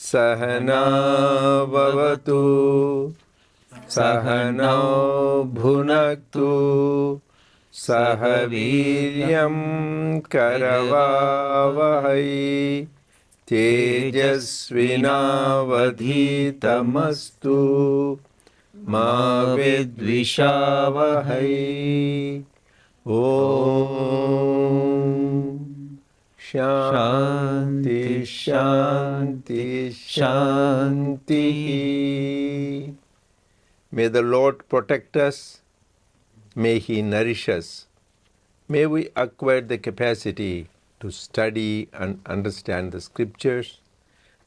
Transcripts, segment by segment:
Sahana Bhavatu Sahanau Bhunaktu Sahaviryam Karavavahai Tejasvinavadhitamastu Ma Vidvishavahai. Om Shanti Shanti Shanti. May the Lord protect us. May He nourish us. May we acquire the capacity to study and understand the scriptures.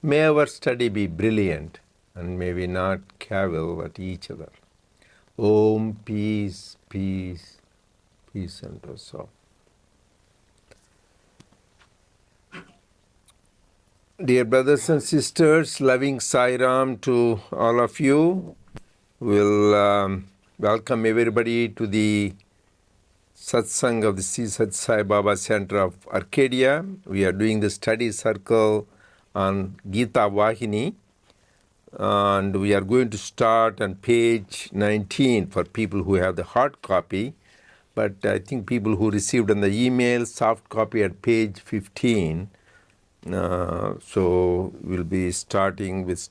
May our study be brilliant, and may we not cavil at each other. Om, peace, peace, peace unto us all. Dear brothers and sisters, loving Sai Ram to all of you. We'll welcome everybody to the Satsang of the Sri Sathya Sai Baba Center of Arcadia. We are doing the study circle on Gita Vahini, and we are going to start on page 19 for people who have the hard copy, but I think people who received on the email soft copy at page 15. So we'll be starting with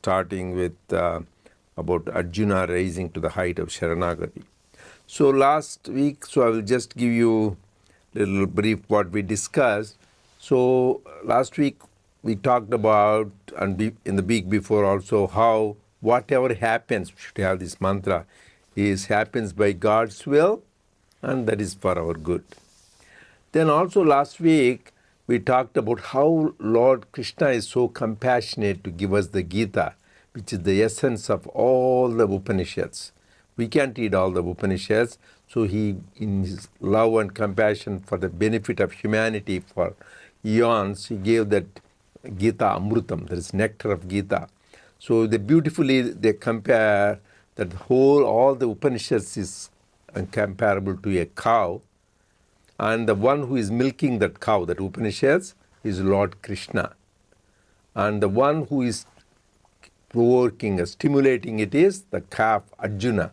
about Arjuna rising to the height of Sharanagati. So last week, I will just give you a little brief what we discussed. So last week we talked about, and in the week before also, how whatever happens, we should have this mantra, happens by God's will, and that is for our good. Then also last week we talked about how Lord Krishna is so compassionate to give us the Gita, which is the essence of all the Upanishads. We can't read all the Upanishads, so He, in His love and compassion for the benefit of humanity for eons, He gave that Gita Amrutam, that is nectar of Gita. So they compare that all the Upanishads is comparable to a cow, and the one who is milking that cow, that Upanishads, is Lord Krishna. And the one who is provoking, stimulating it is the calf Arjuna.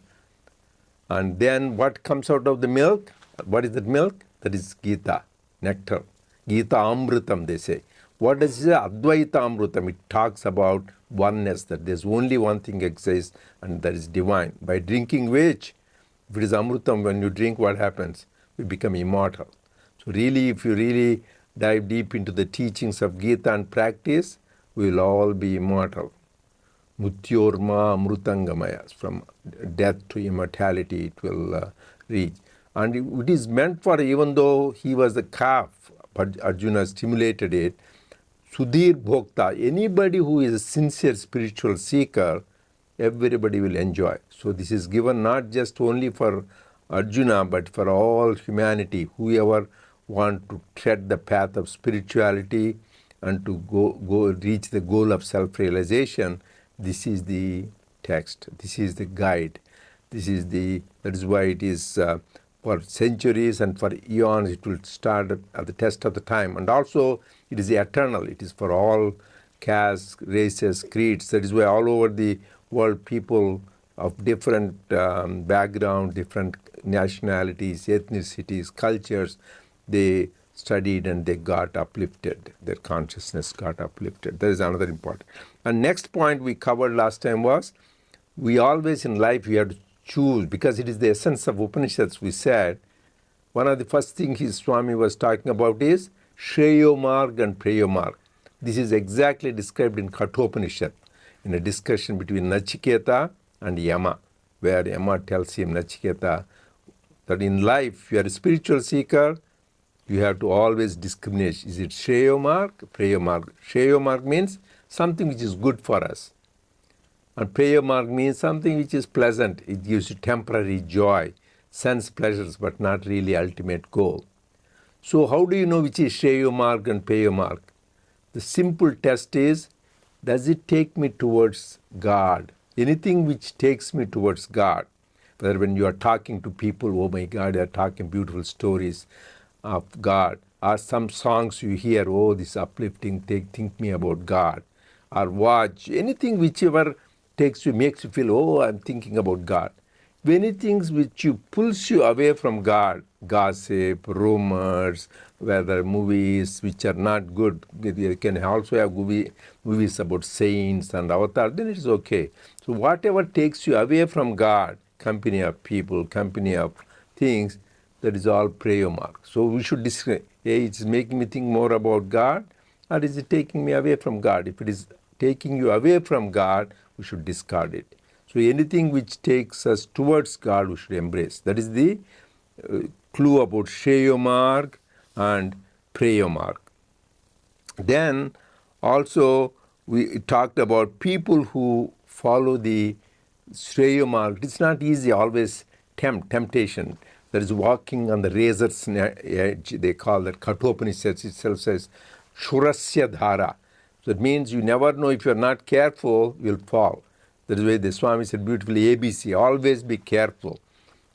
And then what comes out of the milk? What is that milk? That is Gita, nectar. Gita Amrutam, they say. What does it say? Advaita Amrutam. It talks about oneness, that there's only one thing exists, and that is divine. By drinking which, if it is Amrutam, when you drink, what happens? We become immortal. So really, if you really dive deep into the teachings of Gita and practice, we will all be immortal. Mutyorma Amrutangamaya. From death to immortality it will reach. And it is meant for, even though he was the calf, but Arjuna stimulated it, Sudhir Bhokta, anybody who is a sincere spiritual seeker, everybody will enjoy. So this is given not just only for Arjuna, but for all humanity, whoever want to tread the path of spirituality and to go reach the goal of self-realization. This is the text. This is the guide. That is why it is for centuries and for eons. It will start at the test of the time, and also it is eternal. It is for all castes, races, creeds. That is why all over the world, people of different background, different nationalities, ethnicities, cultures, they studied and they got uplifted. Their consciousness got uplifted. That is another important. And next point we covered last time was, we always in life we have to choose, because it is the essence of Upanishads. We said one of the first things his Swami was talking about is Shreyo Marg and Preyo Marg. This is exactly described in Kathopanishad, in a discussion between Nachiketa and Yama, where Yama tells him, Nachiketa, that in life you are a spiritual seeker, you have to always discriminate. Is it Shreyo Marg, Preyo Marg? Shreyo Marg means something which is good for us. And Preyo Marg means something which is pleasant. It gives you temporary joy, sense pleasures, but not really ultimate goal. So how do you know which is Shreyo Marg and Preyo Marg? The simple test is, does it take me towards God? Anything which takes me towards God, whether when you are talking to people, oh my God, they are talking beautiful stories of God, or some songs you hear, oh, this uplifting, think me about God, or watch, anything whichever takes you, makes you feel, oh, I'm thinking about God. Anything which you pulls you away from God, gossip, rumors, whether movies which are not good, you can also have movies about saints and avatars, then it is okay. So whatever takes you away from God, company of people, company of things, that is all Preyo Marg. So we should discriminate, hey, it's making me think more about God, or is it taking me away from God? If it is taking you away from God, we should discard it. So anything which takes us towards God, we should embrace. That is the clue about Shreyo Marg and Preyo Marg. Then also we talked about people who follow the Shreyo Marg. It's not easy, always temptation. That is walking on the razor's edge. They call that. Kathopanishads itself says, Shurasya Dhara. So it means you never know, if you're not careful, you'll fall. That is why the Swami said beautifully, ABC, always be careful.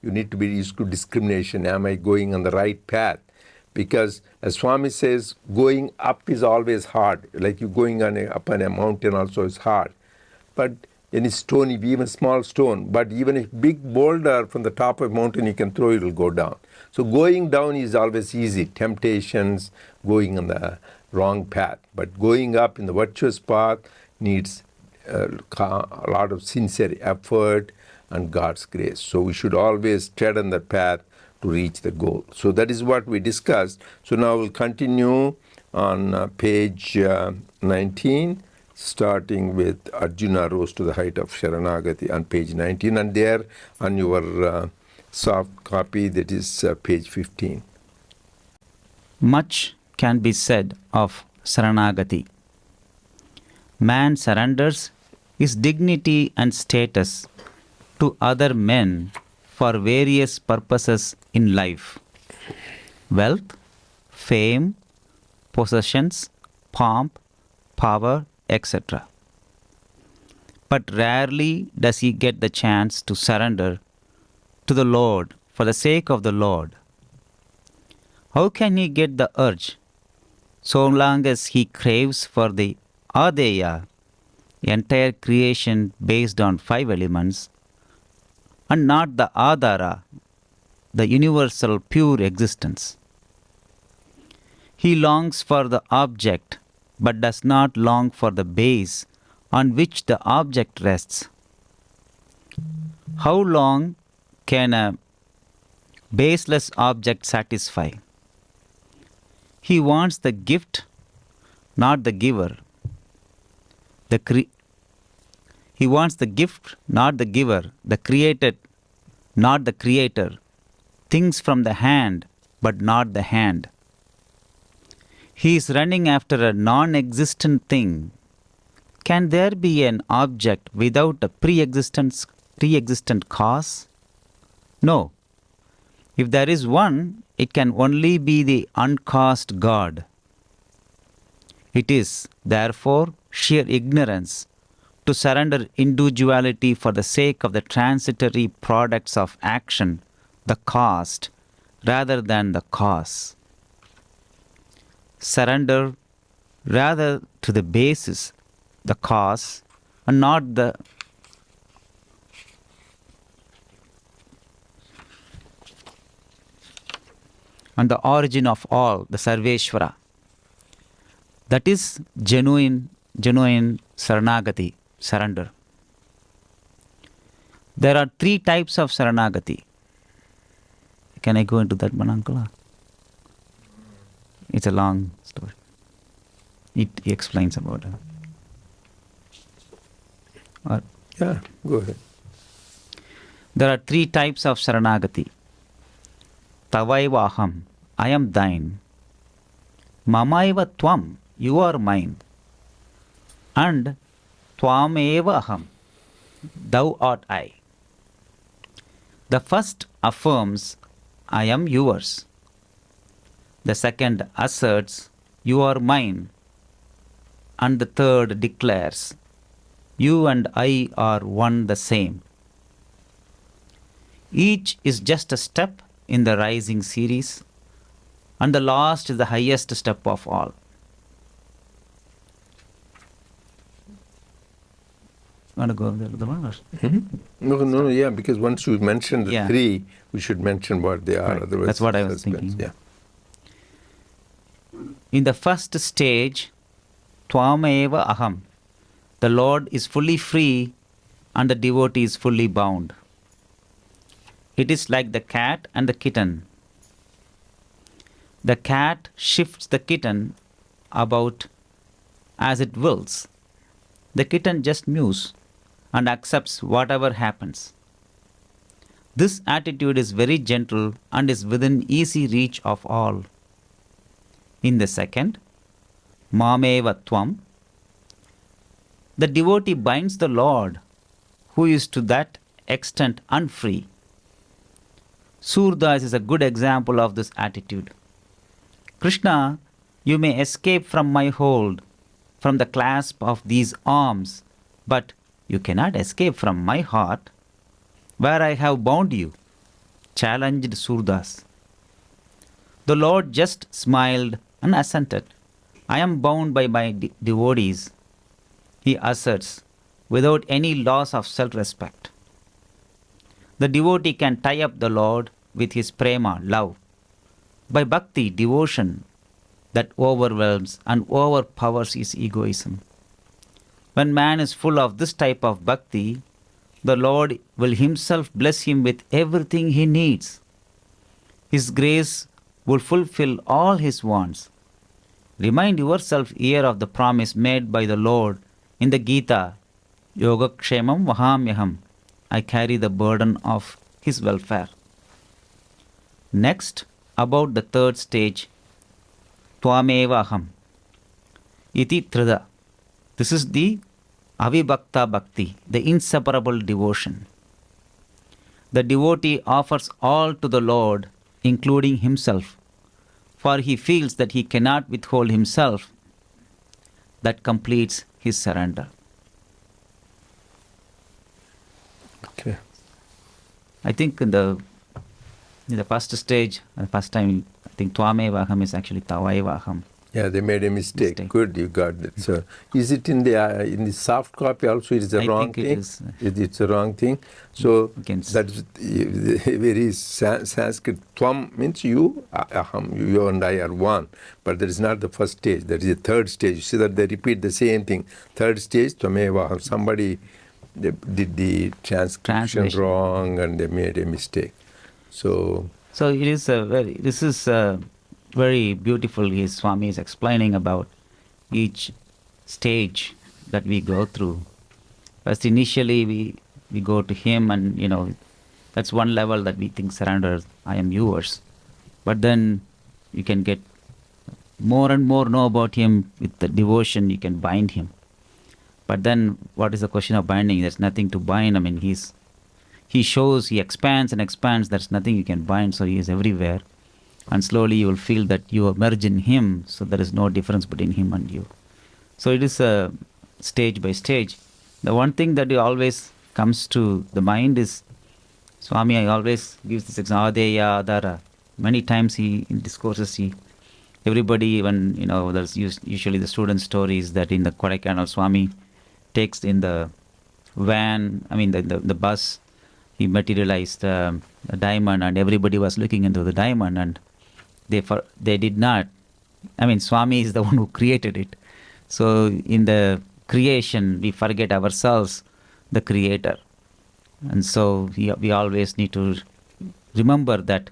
You need to be used to discrimination. Am I going on the right path? Because as Swami says, going up is always hard. Like you going up on a mountain also is hard. But any stone, even small stone, but even a big boulder from the top of a mountain you can throw, it will go down. So going down is always easy. Temptations, going on the wrong path. But going up in the virtuous path needs a lot of sincere effort and God's grace. So we should always tread on the path to reach the goal. So that is what we discussed. So now we'll continue on page 19, starting with Arjuna rose to the height of Sharanagati on page 19, and there on your soft copy, that is page 15. Much can be said of Saranagati. Man surrenders his dignity and status to other men for various purposes in life: wealth, fame, possessions, pomp, power, etc. But rarely does he get the chance to surrender to the Lord for the sake of the Lord. How can he get the urge so long as he craves for the Adeya, entire creation based on 5 elements, and not the Adara, the universal pure existence? He longs for the object, but does not long for the base on which the object rests. How long can a baseless object satisfy? He wants the gift, not the giver. He wants the gift, not the giver, the created, not the creator, things from the hand, but not the hand. He is running after a non-existent thing. Can there be an object without a pre-existent cause? No. If there is one, it can only be the uncaused God. It is, therefore, sheer ignorance to surrender individuality for the sake of the transitory products of action, the caused, rather than the cause. Surrender rather to the basis, the cause, and not the origin of all, the Sarveshwara. That is genuine Saranagati, surrender. There are 3 types of Saranagati. Can I go into that, Manankala? It's a long story. It explains about it. Yeah, go ahead. There are 3 types of Saranagati. Tavaivaham, I am thine. Mamaiva tvam, you are mine. And tvameva aham, thou art I. The first affirms, I am yours. The second asserts, you are mine. And the third declares, you and I are one the same. Each is just a step in the rising series, and the last is the highest step of all. Want to go over the one? No, yeah, because once you mention the Yeah. three, we should mention what they are. Right. Otherwise, That's what I was suspense. thinking. Yeah. In the first stage, Tvameva aham, the Lord is fully free and the devotee is fully bound. It is like the cat and the kitten. The cat shifts the kitten about as it wills. The kitten just mews and accepts whatever happens. This attitude is very gentle and is within easy reach of all. In the second, Mameva Tvam, the devotee binds the Lord, who is to that extent unfree. Surdas is a good example of this attitude. Krishna, you may escape from my hold, from the clasp of these arms, but you cannot escape from my heart, where I have bound you, challenged Surdas. The Lord just smiled and assented. I am bound by my devotees, he asserts, without any loss of self-respect. The devotee can tie up the Lord with his prema, love, by bhakti, devotion, that overwhelms and overpowers his egoism. When man is full of this type of bhakti, the Lord will himself bless him with everything he needs. His grace will fulfill all his wants. Remind yourself here of the promise made by the Lord in the Gita, Yogakshemam Vahamyaham, I carry the burden of his welfare. Next, about the third stage, Tvameva aham, iti trida. This is the avibhakta bhakti, the inseparable devotion. The devotee offers all to the Lord, including himself, for he feels that he cannot withhold himself. That completes his surrender. Okay. I think in the first stage, the first time, I think Tvameva aham is actually Tavaiva aham. Yeah, they made a mistake. Good, you got that. So, is it in the soft copy also? It is the wrong thing. I think it is. It's a wrong thing. So Against. that's very Sanskrit. Tvam means you, aham. You and I are one. But that is not the first stage. That is the third stage. You see that they repeat the same thing. Third stage, tvameva aham. Somebody did the transcription wrong and they made a mistake. So it is this is very beautiful. His Swami is explaining about each stage that we go through. First, initially we go to him, and that's one level that we think surrender. I am yours, but then you can get more and more know about him with the devotion. You can bind him, but then what is the question of binding? There's nothing to bind. I mean, he shows, he expands and expands. There's nothing you can bind, so he is everywhere. And slowly you will feel that you emerge in him, so there is no difference between him and you. So it is a stage by stage. The one thing that always comes to the mind is, Swami always gives this example, Adeya, Adara. Many times in discourses, everybody, when, there's usually the student stories that in the Kodaikanal, Swami takes in the van, the bus, he materialized a diamond, and everybody was looking into the diamond, and they did not. Swami is the one who created it. So in the creation, we forget ourselves, the creator. And so we always need to remember that,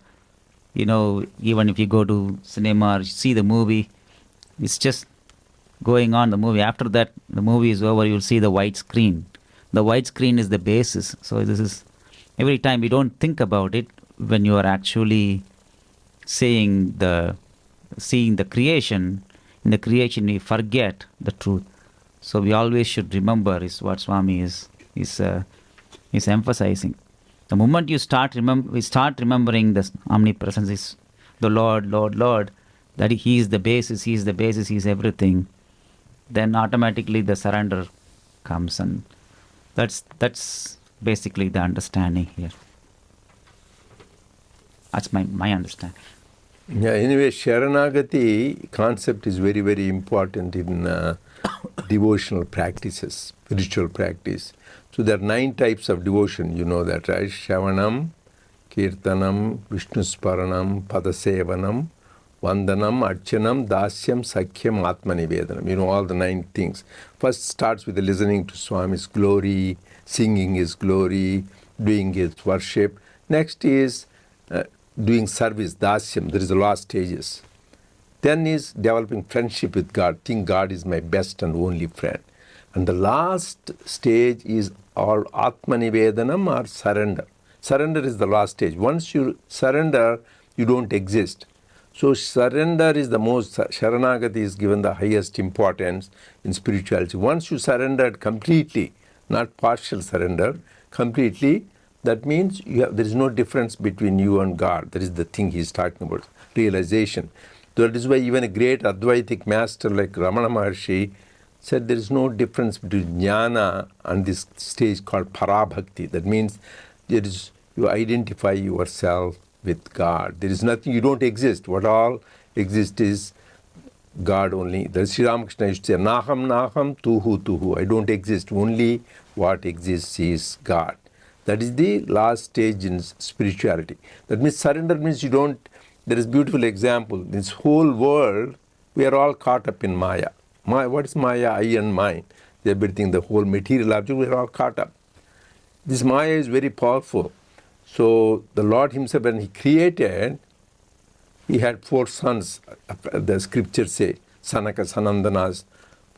even if you go to cinema or see the movie, it's just going on the movie. After that, the movie is over, you'll see the white screen. The white screen is the basis. So this is, every time we don't think about it when you are actually seeing the creation. In the creation, we forget the truth. So we always should remember is what Swami is emphasizing. The moment you start remembering this omnipresence is the Lord, Lord, Lord, that He is the basis, He is everything, then automatically the surrender comes, and that's basically the understanding here. That's my understanding. Yeah, anyway, Sharanagati concept is very, very important in devotional practices, spiritual practice. So there are 9 types of devotion, you know that, right? Shavanam, Kirtanam, Vishnusparanam, Padasevanam, Vandanam, Archanam, Dasyam, Sakhyam, Atmanivedanam. You know all the 9 things. First starts with the listening to Swami's glory, singing His glory, doing His worship. Next is doing service, Dasyam. There is the last stages. Then is developing friendship with God. Think God is my best and only friend. And the last stage is all Atmanivedanam or surrender. Surrender is the last stage. Once you surrender, you don't exist. So surrender is the most, Sharanagati is given the highest importance in spirituality. Once you surrender completely, not partial surrender, completely, that means there is no difference between you and God. That is the thing he is talking about, realization. That is why even a great Advaitic master like Ramana Maharshi said there is no difference between jnana and this stage called parabhakti. That means there is, you identify yourself with God. There is nothing, you don't exist. What all exists is God only. The Sri Ramakrishna used to say, Naham Naham Tuhu Tuhu. I don't exist. Only what exists is God. That is the last stage in spirituality. That means surrender means you don't, there is a beautiful example. This whole world, we are all caught up in Maya. What is Maya? I and mine. Everything, the whole material object, we are all caught up. This Maya is very powerful. So the Lord Himself, when He created, He had 4 sons, the scriptures say, Sanaka, Sanandanas.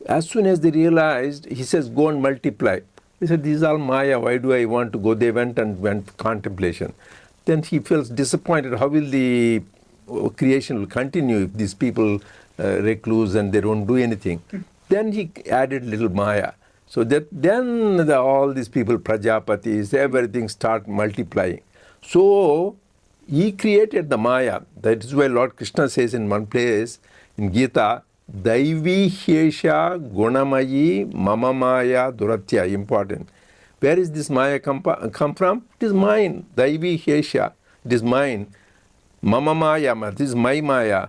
As soon as they realized, He says, go and multiply. They said, these are all Maya, why do I want to go? They went and went contemplation. Then He feels disappointed. How will the creation will continue if these people recluse and they don't do anything? Then He added little Maya. So that then all these people, Prajapatis, everything start multiplying. So He created the Maya. That is why Lord Krishna says in one place in Gita, Daivi Hesha Gunamayi Mama Maya Duratya. Important. Where is this Maya come from? It is mine. Daivi Hesha. It is mine. Mama Maya. This is my Maya.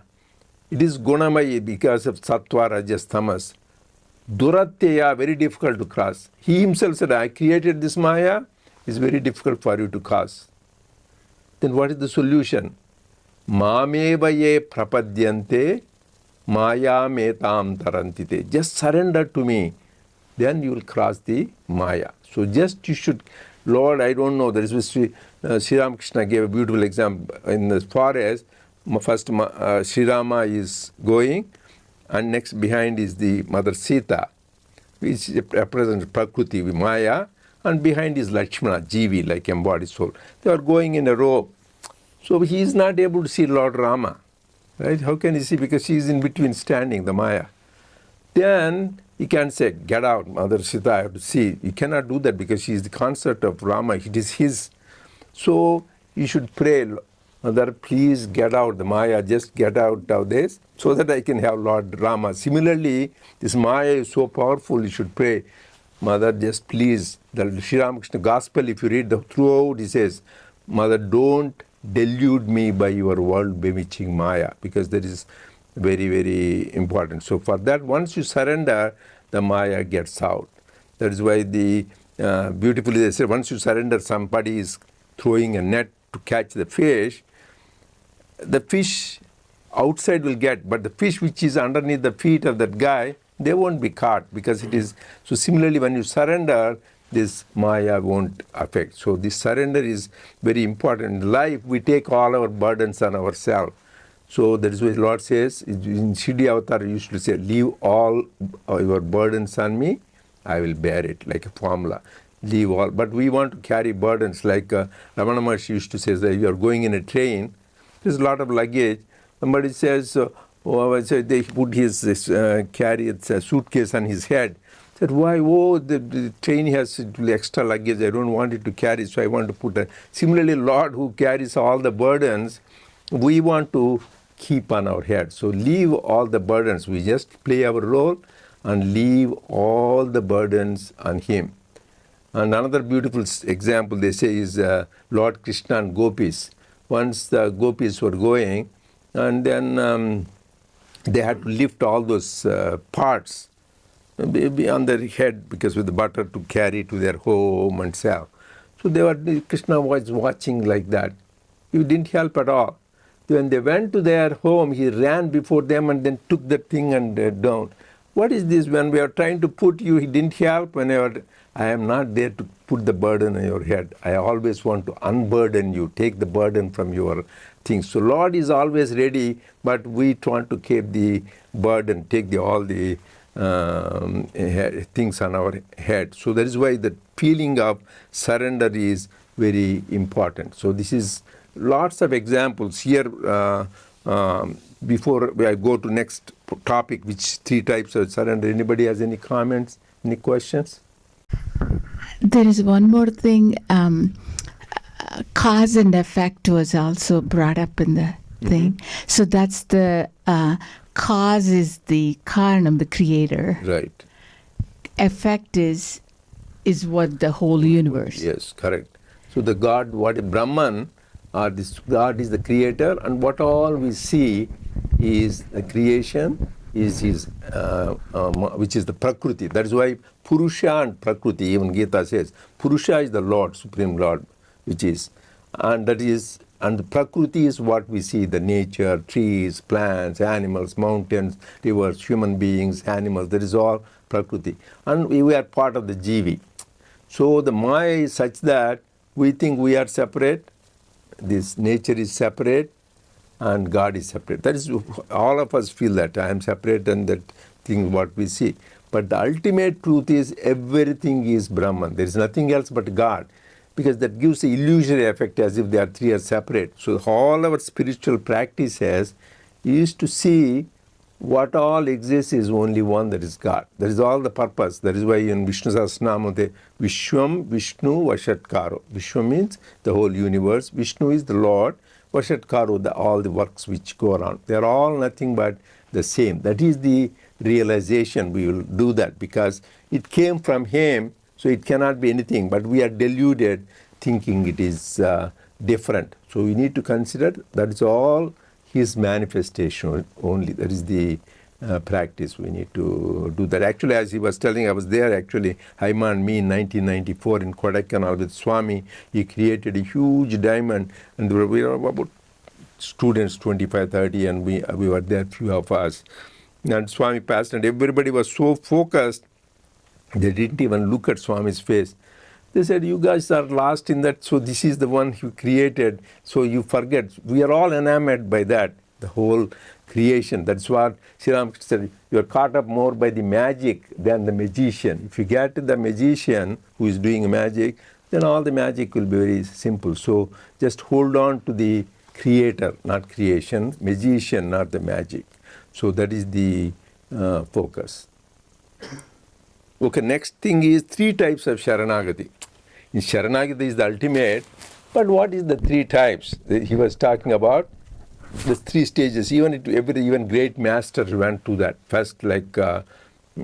It is Gunamayi because of Sattva, Rajas, Tamas. Duratya, very difficult to cross. He Himself said, I created this Maya. It's very difficult for you to cross. Then what is the solution? Mameva ye prapadyante Maya metam tarantite. Just surrender to me. Then you will cross the Maya. So just you should, Lord, I don't know. There is Sri Ramakrishna gave a beautiful example. In the forest, first Sri Rama is going, and next behind is the mother Sita, which represents Prakriti, Maya, and behind is Lakshmana, Jivi, like embodied soul. They are going in a row. So he is not able to see Lord Rama. Right? How can he see? Because she is in between standing, the Maya. Then he can say, get out, Mother Sita, I have to see. You cannot do that because she is the consort of Rama. It is his. So you should pray, Mother, please get out the Maya, just get out of this so that I can have Lord Rama. Similarly, this Maya is so powerful, you should pray, Mother, just please. The Sri Ramakrishna Gospel, if you read throughout, he says, Mother, don't delude me by your world bewitching Maya, because that is very, very important. So for that, once you surrender, the Maya gets out. That is why the beautifully they say, once you surrender, somebody is throwing a net to catch the fish outside will get, but the fish which is underneath the feet of that guy, they won't be caught because it is. So similarly, when you surrender, this Maya won't affect. So this surrender is very important. In life, we take all our burdens on ourselves. So that is why the Lord says, in Siddhi Avatar, He used to say, leave all your burdens on me, I will bear it, like a formula. Leave all. But we want to carry burdens, like Ramana Maharshi used to say that you are going in a train, There's a lot of luggage. Somebody says, they put his suitcase on his head. Said, why? Oh, the train has extra luggage. I don't want it to carry, so I want to put a... Similarly, Lord who carries all the burdens, we want to keep on our head. So leave all the burdens. We just play our role and leave all the burdens on Him. And another beautiful example they say is Lord Krishna and gopis. Once the gopis were going, and then they had to lift all those parts on their head, because with the butter to carry to their home and sell. So Krishna was watching like that. He didn't help at all. When they went to their home, he ran before them and then took the thing and down. What is this? When we are trying to put you, he didn't help. I am not there to put the burden on your head. I always want to unburden you, take the burden from your things. So Lord is always ready, but we want to keep the burden, take all the things on our head. So that is why the feeling of surrender is very important. So this is lots of examples here. Before I go to next topic, which 3 types of surrender. Anybody has any comments, any questions? There is one more thing. Cause and effect was also brought up in the thing. So that's the cause is the karanam, the creator. Right. Effect is what the whole universe. Yes, correct. So the God, Brahman, this God is the creator, and what all we see is the creation, is his, which is the Prakriti. That is why Purusha and Prakriti, even Gita says, Purusha is the Lord, Supreme Lord, which is, and the Prakriti is what we see, the nature, trees, plants, animals, mountains, rivers, human beings, animals, that is all Prakriti. And we are part of the Jivi. So the Maya is such that we think we are separate, this nature is separate, and God is separate. That is, all of us feel that I am separate, and that thing what we see. But the ultimate truth is everything is Brahman. There is nothing else but God, because that gives the illusory effect as if they are 3 are separate. So all our spiritual practices is to see what all exists is only one, that is God. That is all the purpose. That is why in Vishnu Sahasranama, the Vishwam Vishnu Vashatkaro. Vishwam means the whole universe. Vishnu is the Lord. Vashatkaro, all the works which go around. They are all nothing but the same. That is the realization. We will do that because it came from Him, so it cannot be anything. But we are deluded thinking it is different. So we need to consider that is all His manifestation only. That is the practice. We need to do that. Actually, as he was telling, I was there actually, Haima and me in 1994 in Kodaikanal with Swami. He created a huge diamond, and we were about students, 25, 30, and we were there, few of us. And Swami passed, and everybody was so focused, they didn't even look at Swami's face. They said, you guys are lost in that, so this is the one you created, so you forget. We are all enamored by that, the whole creation. That's what Sri Ramakrishna said, you are caught up more by the magic than the magician. If you get the magician who is doing magic, then all the magic will be very simple. So just hold on to the creator, not creation, magician, not the magic. So that is the focus. Okay, next thing is 3 types of Sharanagati. In Sharanagati is the ultimate, but what is the 3 types? He was talking about the 3 stages. Even great master went to that. First, like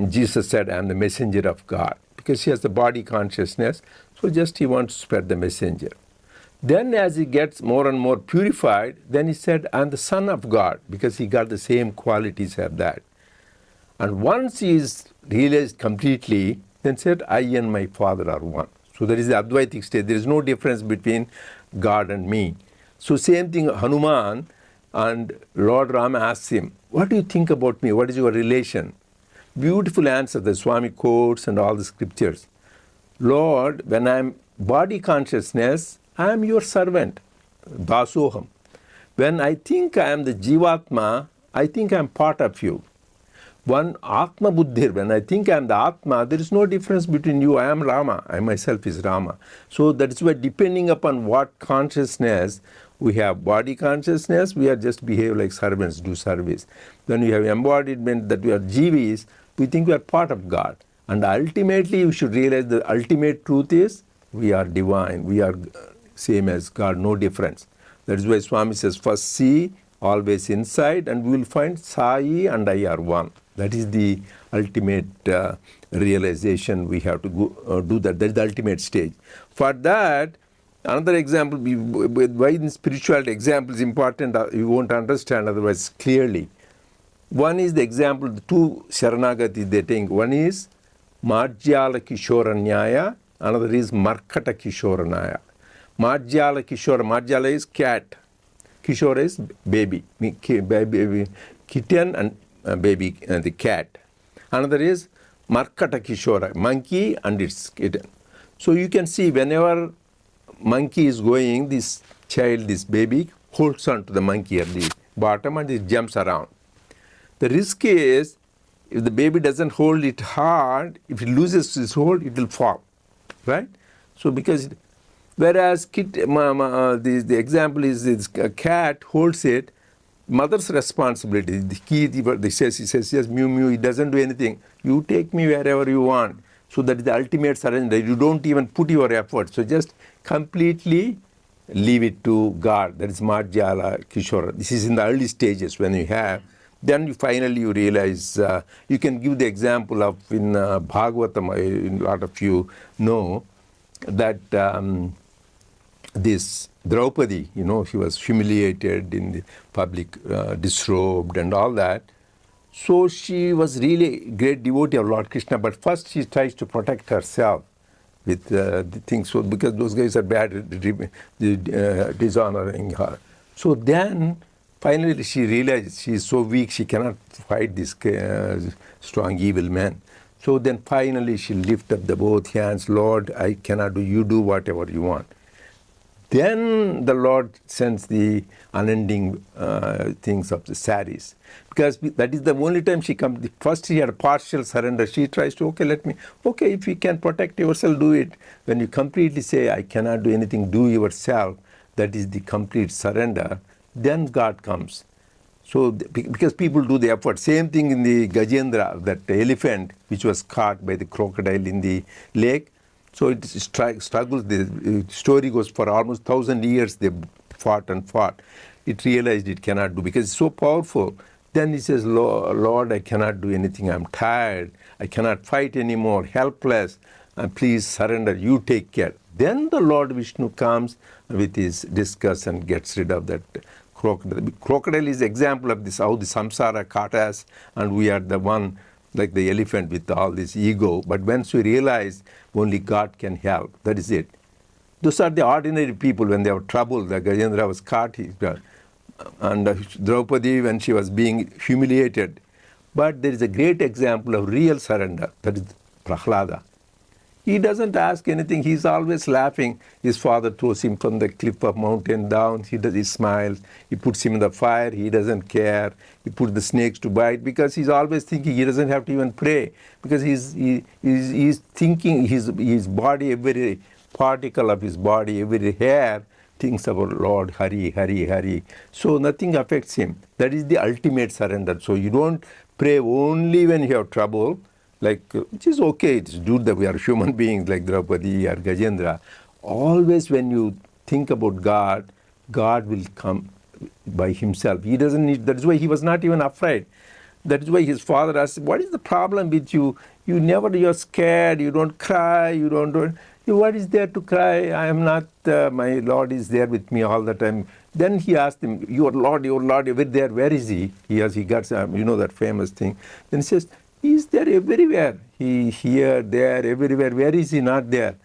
Jesus said, I am the messenger of God, because he has the body consciousness, so just he wants to spread the messenger. Then as he gets more and more purified, then he said, I am the son of God, because he got the same qualities as that. And once he is realized completely, then said, I and my Father are one. So that is the Advaitic state. There is no difference between God and me. So same thing, Hanuman and Lord Rama asked him, what do you think about me? What is your relation? Beautiful answer, the Swami quotes and all the scriptures. Lord, when I am body consciousness, I am your servant, Dasoham. When I think I am the Jivatma, I think I am part of you. One Atma Buddhir, when I think I am the Atma, there is no difference between you. I am Rama. I myself is Rama. So that is why depending upon what consciousness, We have body consciousness, we are just behave like servants, do service. Then we have embodiment that we are jivis, we think we are part of God. And ultimately, you should realize the ultimate truth is we are divine, we are same as God, no difference. That is why Swami says, first see, always inside, and we will find Sai and I are one. That is the ultimate realization we have to go, do that. That is the ultimate stage. For that, another example, why in spirituality example is important, you won't understand otherwise clearly. One is the example, the two Sharanagati they take. One is Marjala Kishoranyaya, another is Markata Kishoranaya. Marjala Kishora, Marjala is cat, Kishora is baby, kitten and baby, the cat. Another is Markata Kishora, monkey and its kitten. So you can see whenever monkey is going, this child, this baby, holds on to the monkey at the bottom and it jumps around. The risk is, if the baby doesn't hold it hard, if it loses its hold, it will fall, right? So because, whereas the example is this cat holds it, mother's responsibility. The key, he says, yes, mew, mew, it doesn't do anything. You take me wherever you want. So that is the ultimate surrender. You don't even put your effort. So just completely leave it to God. That is Marjala Kishora. This is in the early stages when you have. Then finally you realize, you can give the example of in Bhagavatam, a lot of you know, that this Draupadi, she was humiliated in the public, disrobed and all that. So she was really a great devotee of Lord Krishna, but first she tries to protect herself with the things, so because those guys are bad, dishonoring her. So then, finally she realized she is so weak, she cannot fight this strong evil man. So then finally she lifted up the both hands, Lord, I cannot do, you do whatever you want. Then the Lord sends the unending things of the saris. Because that is the only time she comes. First she had a partial surrender. She tries to, okay, if you can protect yourself, do it. When you completely say, I cannot do anything, do yourself, that is the complete surrender, then God comes. So, because people do the effort. Same thing in the Gajendra, that elephant which was caught by the crocodile in the lake. So it struggles, the story goes for almost 1,000 years, they fought and fought. It realized it cannot do, because it's so powerful. Then he says, Lord, I cannot do anything, I'm tired, I cannot fight anymore, helpless, please surrender, you take care. Then the Lord Vishnu comes with his discus and gets rid of that crocodile. The crocodile is an example of this, how the samsara caught us, and we are the one, like the elephant with all this ego. But once we realize only God can help, that is it. Those are the ordinary people when they have trouble. The Gajendra was caught, and Draupadi when she was being humiliated. But there is a great example of real surrender, that is Prahlada. He doesn't ask anything, he's always laughing. His father throws him from the cliff of mountain down, he smiles, he puts him in the fire, he doesn't care, he puts the snakes to bite, because he's always thinking he doesn't have to even pray, because he's thinking his body, every particle of his body, every hair, thinks about Lord, Hari, Hari, Hari. So nothing affects him. That is the ultimate surrender. So you don't pray only when you have trouble, which is okay, it's good that we are human beings like Draupadi or Gajendra. Always when you think about God, God will come by himself. He doesn't need, that is why he was not even afraid. That is why his father asked, what is the problem with you? You're scared, you don't cry, you don't what is there to cry? I am not, my Lord is there with me all the time. Then he asked him, your Lord, over there, where is he? He got, that famous thing. Then he says, he is there everywhere. He here, there, everywhere. Where is he not there?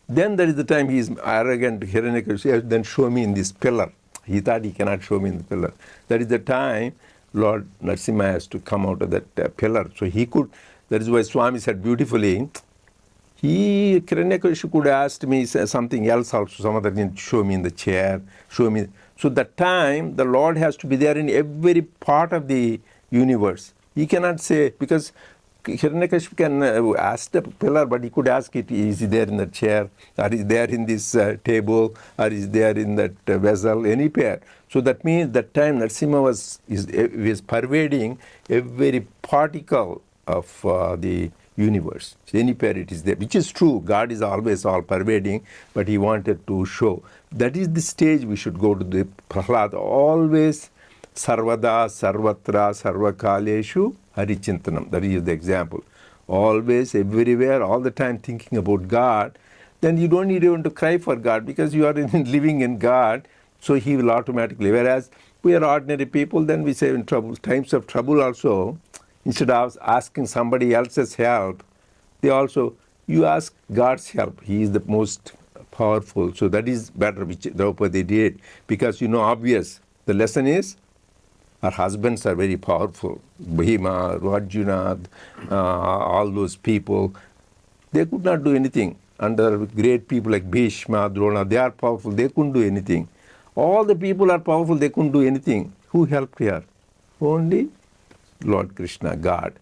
Then there is the time he is arrogant. Hiranyakashipu says, then show me in this pillar. He thought he cannot show me in the pillar. That is the time Lord Narasimha has to come out of that pillar. So he could, that is why Swami said beautifully, Hiranyakashipu could have asked me something else also, some other thing, show me in the chair, show me. So that time, the Lord has to be there in every part of the universe. He cannot say, because Hiranyakashipu can ask the pillar, but he could ask it, is he there in the chair, or is there in this table, or is there in that vessel, any pair. So that means that time Narasimha was pervading every particle of the universe. So anywhere it is there, which is true. God is always all pervading, but he wanted to show. That is the stage we should go to. The Prahlad always sarvada, sarvatra, sarvakaleshu harichintanam. That is the example. Always, everywhere, all the time thinking about God. Then you don't need even to cry for God because you are living in God. So he will automatically. Whereas we are ordinary people, then we say in trouble, times of trouble also, instead of asking somebody else's help, you ask God's help. He is the most powerful. So that is better, which Draupadi did. Because obvious. The lesson is, our husbands are very powerful. Bhima, Arjuna, all those people, they could not do anything. Under great people like Bhishma, Drona, they are powerful. They couldn't do anything. All the people are powerful. They couldn't do anything. Who helped here? Only Lord Krishna, God.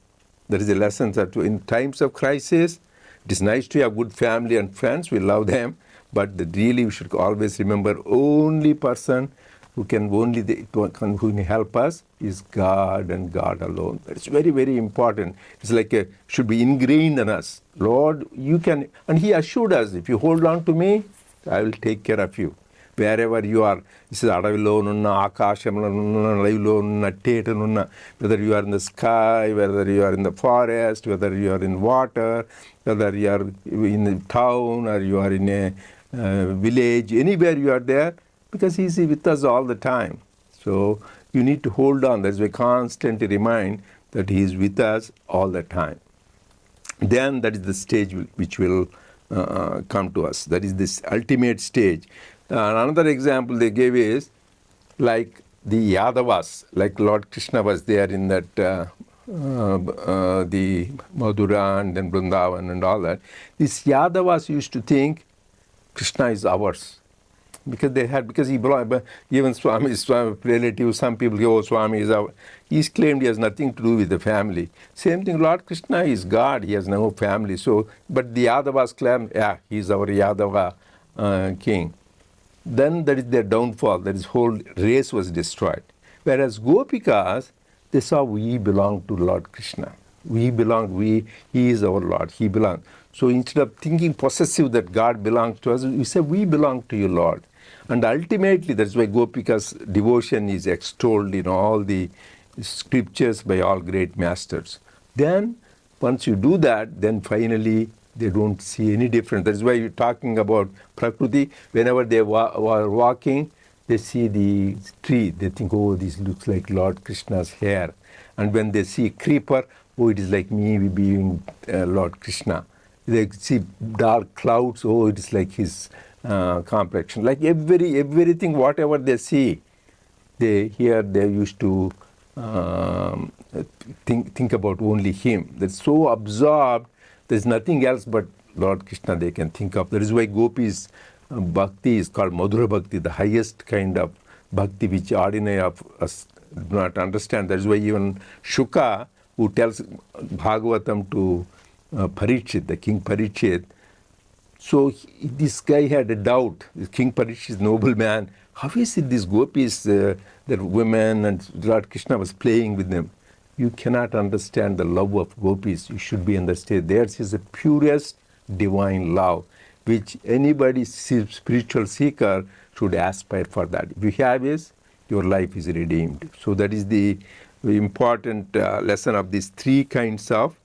That is the lesson that in times of crisis, it is nice to have good family and friends. We love them. But really we should always remember only person who can help us is God and God alone. It's very, very important. It's like should be ingrained in us. Lord, you can, and he assured us, if you hold on to me, I will take care of you. Wherever you are, this is Adavilo Nunna, Akashamla Nunna, Lailo Nunna, Teta Nunna, whether you are in the sky, whether you are in the forest, whether you are in water, whether you are in a town or you are in a village, anywhere you are there, because he is with us all the time. So you need to hold on. That's why constantly remind that he is with us all the time. Then that is the stage which will come to us. That is this ultimate stage. Another example they gave is like the Yadavas, like Lord Krishna was there in that the Madhura and then Vrindavan and all that. These Yadavas used to think Krishna is ours. Because he belonged, even Swami's relatives, some people go, oh, Swami is our. He's claimed he has nothing to do with the family. Same thing, Lord Krishna is God, he has no family. So, but the Yadavas claim, yeah, he's our Yadava king. Then that is their downfall, that his whole race was destroyed. Whereas Gopikas, they saw we belong to Lord Krishna. He is our Lord, he belongs. So instead of thinking possessive that God belongs to us, we say we belong to you, Lord. And ultimately, that's why Gopika's devotion is extolled in all the scriptures by all great masters. Then, once you do that, then finally they don't see any difference. That's why you're talking about Prakriti. Whenever they were walking, they see the tree. They think, oh, this looks like Lord Krishna's hair. And when they see creeper, oh, it is like me being Lord Krishna. They see dark clouds, oh, it is like his complexion. Like everything, whatever they see, they used to think about only him. They're so absorbed, there's nothing else but Lord Krishna they can think of. That is why Gopis' bhakti is called Madhura Bhakti, the highest kind of bhakti which ordinary of us do not understand. That is why even Shuka, who tells Bhagavatam to Parikshit, the King Parikshit, so this guy had a doubt. King Parikshit, noble man, how is it these gopis, that women and Lord Krishna was playing with them? You cannot understand the love of gopis. You should be understood. Theirs is the purest divine love, which anybody spiritual seeker should aspire for that. If you have this, your life is redeemed. So that is the important lesson of these three kinds of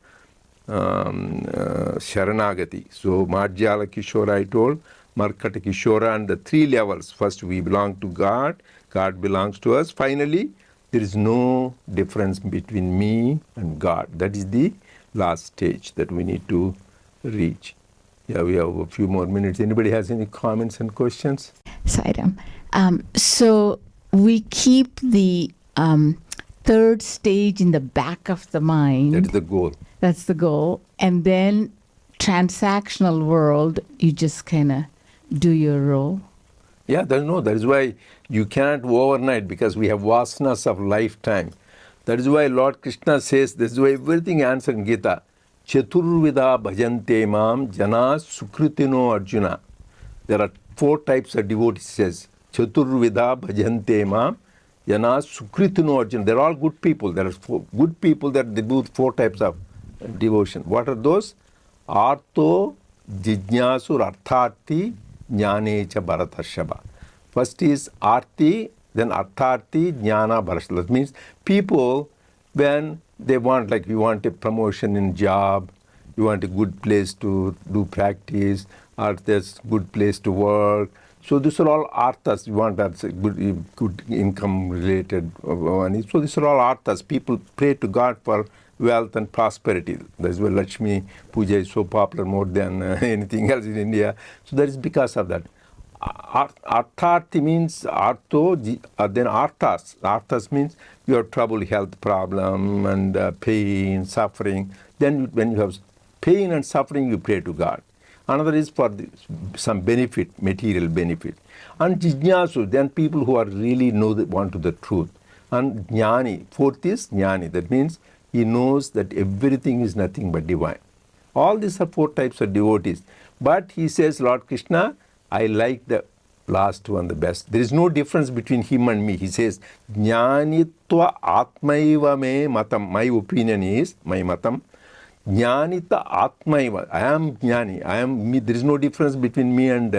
Sharanagati. So Marjala Kishora I told, Markata Kishora, and the three levels. First we belong to God, God belongs to us. Finally, there is no difference between me and God. That is the last stage that we need to reach. Yeah, we have a few more minutes. Anybody has any comments and questions? Sairam. So we keep the third stage in the back of the mind. That is the goal. That's the goal. And then transactional world, you just kind of do your role. Yeah, that is why you cannot overnight, because we have vasanas of lifetime. That is why Lord Krishna says, this is why everything answered in Gita. Chaturvida bhajante mam jana sukritino Arjuna. There are 4 types of devotees, says. Chaturvida bhajante mam jana sukritino Arjuna. They're all good people. There are 4 good people that they do 4 types of devotion. What are those? Arto, Jijnasur, Artharthi, Jnanecha, Bharatarshava. First is Arti, then Artharthi, Jnana, Bharatashava. That means people, when they want, like you want a promotion in job, you want a good place to do practice, or there's good place to work. So these are all arthas. You want that good income related money. So these are all arthas. People pray to God for wealth and prosperity. That's why Lakshmi Puja is so popular more than anything else in India. So that is because of that. Artharthi means artho, then arthas. Arthas means you have trouble, health problem and pain, suffering. Then when you have pain and suffering, you pray to God. Another is for some benefit, material benefit. And jijnasu, then people who are really want to the truth. And jnani, 4th is jnani. That means he knows that everything is nothing but divine. All these are 4 types of devotees. But he says, Lord Krishna, I like the last one the best. There is no difference between him and me. He says, Jnanitva atmaiva me matam. My opinion is, my matam, Jnanita atmaiva. I am jnani. I am me. There is no difference between me and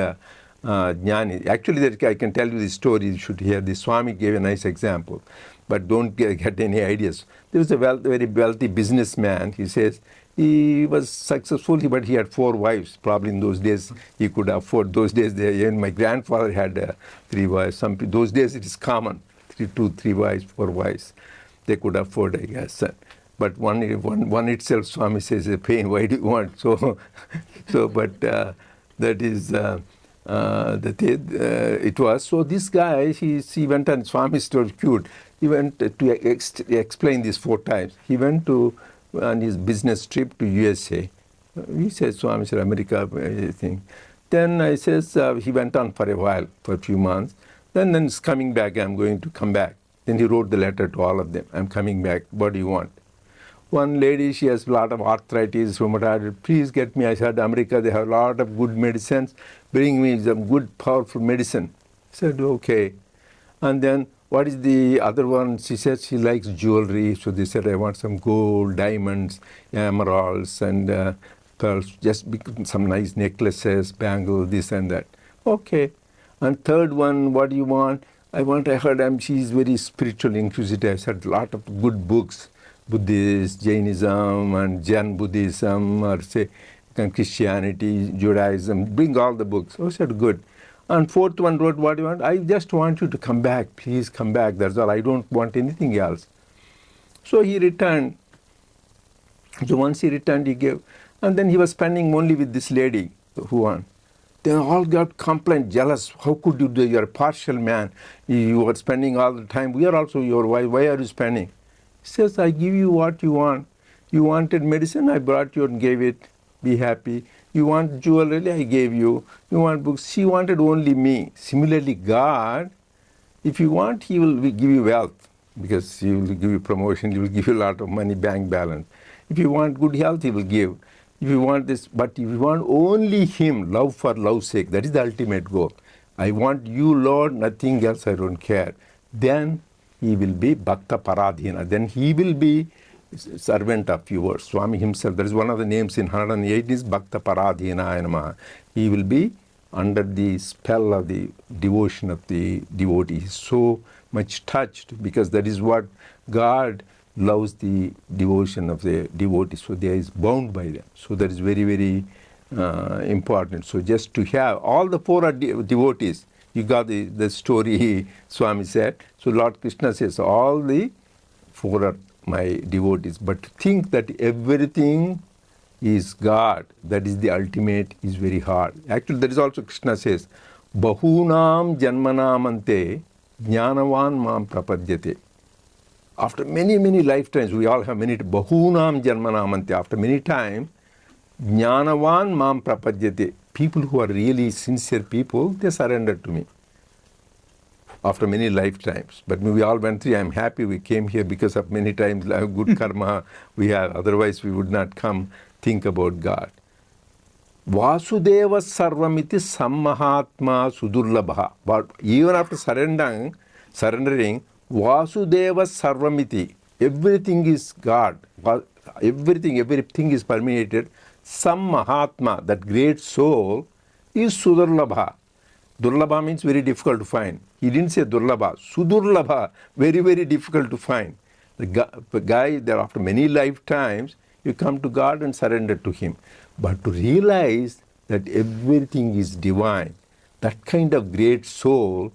jnani. Actually, I can tell you the story. You should hear. The Swami gave a nice example. But don't get any ideas. There was a very wealthy businessman. He says he was successful, but he had 4 wives. Probably in those days he could afford. Those days, even my grandfather had 3 wives. Those days it is common, 3 wives, 4 wives. They could afford, I guess. But one itself, Swami says, a pain. Why do you want? But that is. It was. So this guy, he went, and Swami stood cute. He went to explain this 4 times. He went on his business trip to USA. He says, Swami said, America, everything. Then I says, he went on for a while, for a few months. Then he's coming back, I'm going to come back. Then he wrote the letter to all of them. I'm coming back. What do you want? One lady, she has a lot of arthritis, rheumatoid. Please get me. I said, America, they have a lot of good medicines. Bring me some good, powerful medicine. I said, okay. And then, what is the other one? She said she likes jewelry. So they said, I want some gold, diamonds, emeralds, and pearls. Just some nice necklaces, bangles, this and that. Okay. And third one, what do you want? I heard she's very spiritual, inquisitive. I said, a lot of good books. Buddhist, Jainism, and Jain Buddhism, or say Christianity, Judaism, bring all the books. I said, good. And 4th one wrote, what do you want? I just want you to come back. Please come back. That's all. I don't want anything else. So he returned. So once he returned, he gave. And then he was spending only with this lady who won. They all got complaint, jealous. How could you do? You're a partial man. You are spending all the time. We are also your wife. Why are you spending? He says, I give you what you want. You wanted medicine, I brought you and gave it. Be happy. You want jewelry, I gave you. You want books. She wanted only me. Similarly, God, if you want, He will give you wealth because He will give you promotion. He will give you a lot of money, bank balance. If you want good health, He will give. If you want this, but if you want only Him, love for love's sake, that is the ultimate goal. I want you, Lord, nothing else, I don't care. Then he will be Bhakta Paradhina. Then he will be servant of yours. Swami himself, that is one of the names in 108 is Bhakta Paradhina Namaha. He will be under the spell of the devotion of the devotee. He is so much touched because that is what God loves, the devotion of the devotee. So they is bound by them. So that is very, very important. So just to have all the 4 are devotees. You got the story Swami said. So Lord Krishna says all the 4 are my devotees. But to think that everything is God, that is the ultimate, is very hard. Actually, that is also Krishna says, Bahunam janmanamante jnanavan mam prapadyate. After many, many lifetimes, we all have many, Bahunam janmanamante, after many times, jnanavan mam prapadyate. People who are really sincere people, they surrender to me. After many lifetimes. But we all went through, I'm happy we came here because of many times good karma we have. Otherwise we would not come think about God. Vasudeva sarvamiti sammahatma sudurlabha. But even after surrendering, Vasudeva sarvamiti, everything is God. Everything is permeated. Sammahatma, that great soul, is sudurlabha. Durlabha means very difficult to find. He didn't say Durlabha. Sudurlabha, very, very difficult to find. The guy, there after many lifetimes, you come to God and surrender to Him. But to realize that everything is divine, that kind of great soul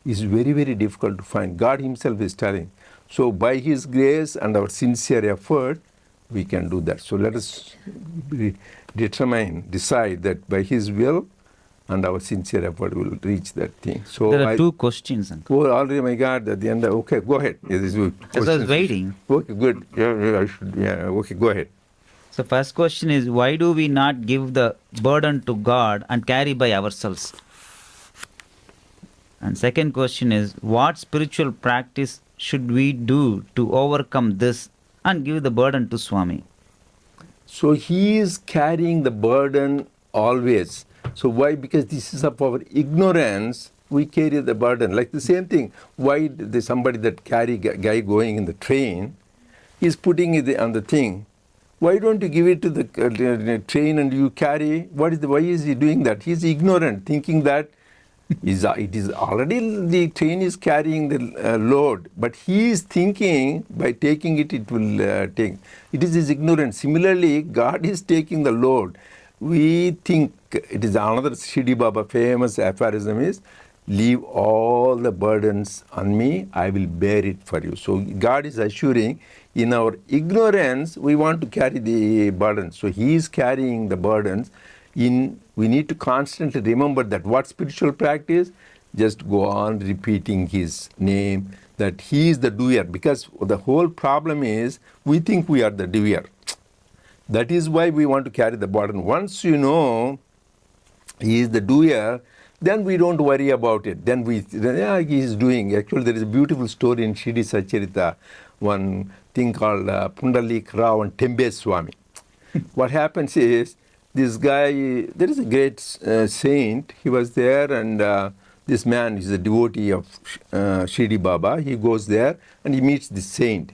is very, very difficult to find. God Himself is telling. So by His grace and our sincere effort, we can do that. So let us decide that by His will, and our sincere effort will reach that thing. So there are two questions, Uncle. Oh, already, my God, at the end. Okay, go ahead. As I was waiting. Okay, good. Okay, go ahead. So first question is, why do we not give the burden to God and carry by ourselves? And second question is, what spiritual practice should we do to overcome this and give the burden to Swami? So he is carrying the burden always. So why? Because this is of our ignorance, we carry the burden. Like the same thing. Why there's somebody that carry guy going in the train is putting it on the thing. Why don't you give it to the train and you carry? Why is he doing that? He's ignorant, thinking that it is already the train is carrying the load, but he is thinking by taking it, it will take. It is his ignorance. Similarly, God is taking the load. We think it is another Shirdi Baba famous aphorism is, leave all the burdens on me, I will bear it for you. So God is assuring, in our ignorance, we want to carry the burdens. So He is carrying the burdens. We need to constantly remember that what spiritual practice, just go on repeating His name, that He is the doer. Because the whole problem is, we think we are the doer. That is why we want to carry the burden. Once you know He is the doer, then we don't worry about it. Then He is doing. Actually, there is a beautiful story in Shirdi Satcharita, one thing called Pundalik Rao and Tembe Swami. What happens is, this guy, there is a great saint, he was there, and this man is a devotee of Shirdi Baba. He goes there and he meets this saint.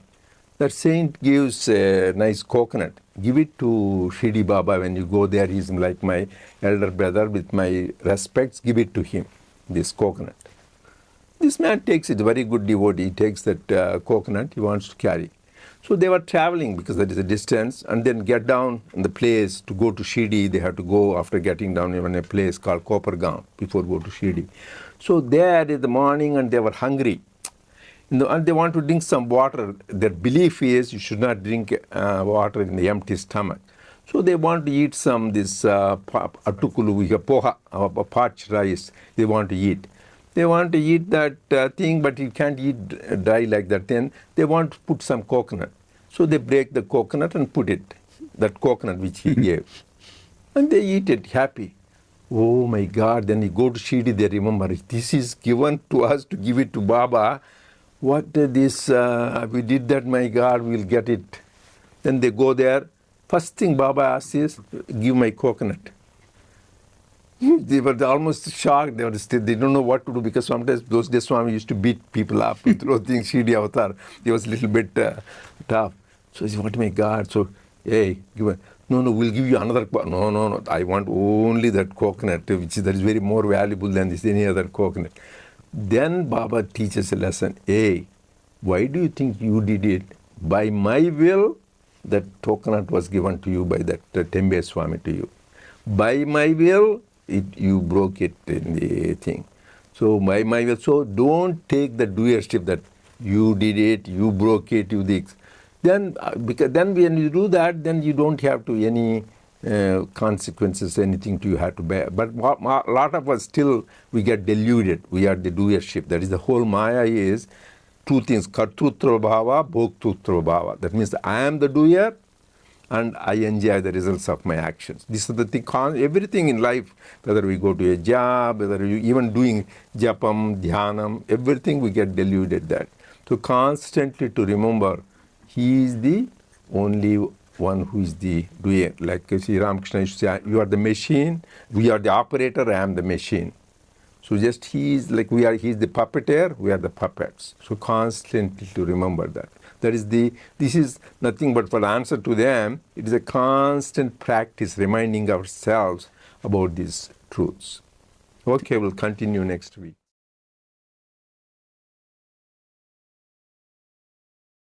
That saint gives a nice coconut. Give it to Shirdi Baba when you go there. He's like my elder brother, with my respects, give it to him, this coconut. This man takes it, very good devotee. He takes that coconut, he wants to carry. So they were traveling because that is a distance, and then get down in the place to go to Shirdi. They have to go after getting down in a place called Kopargaon before go to Shirdi. So there in the morning, and they were hungry. And they want to drink some water. Their belief is you should not drink water in the empty stomach. So they want to eat some this atukulu, poha, parched rice. They want to eat. They want to eat that thing, but you can't eat dry like that. Then they want to put some coconut. So they break the coconut and put it, that coconut which he gave. And they eat it happy. Oh my God, then you go to Shirdi, they remember, this is given to us to give it to Baba. What this, we did that, my God, we'll get it. Then they go there. First thing Baba asks is, give my coconut. They were almost shocked. They don't know what to do, because sometimes those days Swami used to beat people up and throw things, Shirdi Avatar. He was a little bit tough. So he said, what my God? So, hey, give it. No, we'll give you another. No. I want only that coconut, that is very more valuable than this any other coconut. Then Baba teaches a lesson. Hey, why do you think you did it? By my will, that coconut was given to you by that Tembe Swami to you. By my will, you broke it in the thing. So by my will, so don't take the doership that you did it, you broke it, you did. Then, because then when you do that, then you don't have to any consequences, anything to you have to bear. But a lot of us still, we get deluded. We are the doership. That is the whole Maya is two things, kartrutra bhava, bhoktutra bhava. That means I am the doer and I enjoy the results of my actions. This is the thing, everything in life, whether we go to a job, whether you even doing japam, dhyanam, everything we get deluded that. So constantly to remember, He is the only one who is the doer. Like Sri Ramakrishna used to say, you are the machine, we are the operator, I am the machine. So just he is like he's the puppeteer, we are the puppets. So constantly to remember that. This is nothing but for the answer to them. It is a constant practice reminding ourselves about these truths. Okay, we'll continue next week.